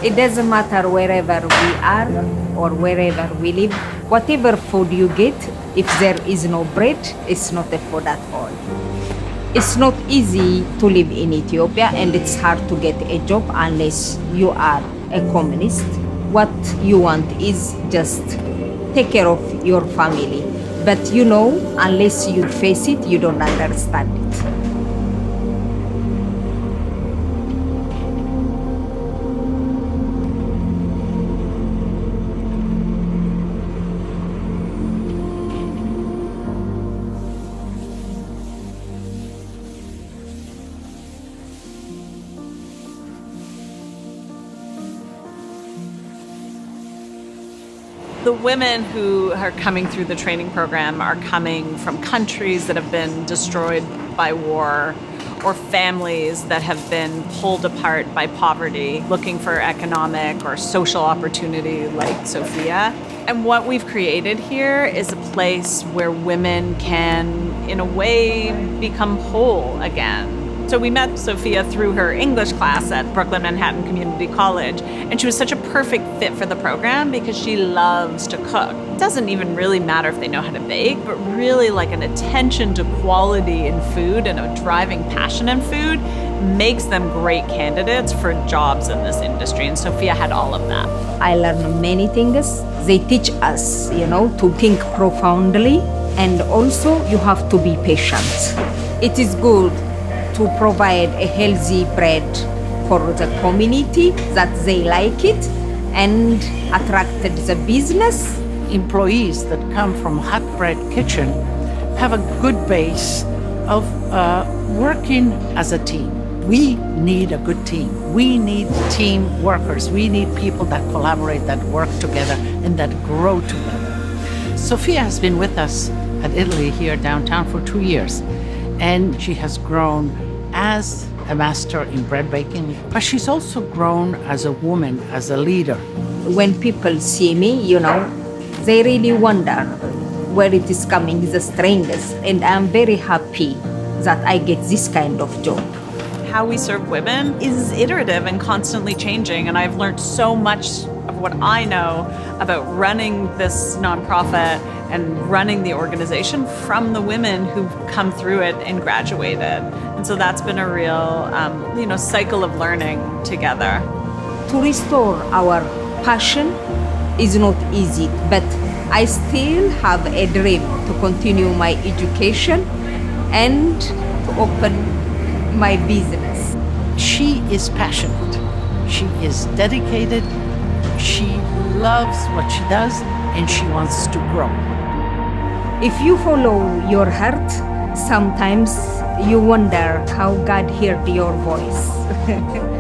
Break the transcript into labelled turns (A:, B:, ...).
A: It doesn't matter wherever we are or wherever we live. Whatever food you get, if there is no bread, it's not a food at all. It's not easy to live in Ethiopia, and it's hard to get a job unless you are a communist. What you want is just take care of your family. But unless you face it, you don't understand it.
B: The women who are coming through the training program are coming from countries that have been destroyed by war or families that have been pulled apart by poverty, looking for economic or social opportunity like Sophia. And what we've created here is a place where women can, in a way, become whole again. So we met Sophia through her English class at Brooklyn Manhattan Community College, and she was such a perfect fit for the program because she loves to cook. It doesn't even really matter if they know how to bake, but really like an attention to quality in food and a driving passion in food makes them great candidates for jobs in this industry, and Sophia had all of that.
A: I learned many things. They teach us, to think profoundly, and also you have to be patient. It is good to provide a healthy bread for the community that they like it and attracted the business.
C: Employees that come from Hot Bread Kitchen have a good base of working as a team. We need a good team. We need team workers. We need people that collaborate, that work together, and that grow together. Sophia has been with us at Italy here downtown for 2 years, and she has grown as a master in bread baking, but she's also grown as a woman, as a leader.
A: When people see me, they really wonder where it is coming, the strangest, and I'm very happy that I get this kind of job.
B: How we serve women is iterative and constantly changing, and I've learned so much of what I know about running this nonprofit and running the organization from the women who've come through it and graduated. And so that's been a real, cycle of learning together.
A: To restore our passion is not easy, but I still have a dream to continue my education and to open my business.
C: She is passionate. She is dedicated. She loves what she does, and she wants to grow.
A: If you follow your heart, sometimes you wonder how God heard your voice.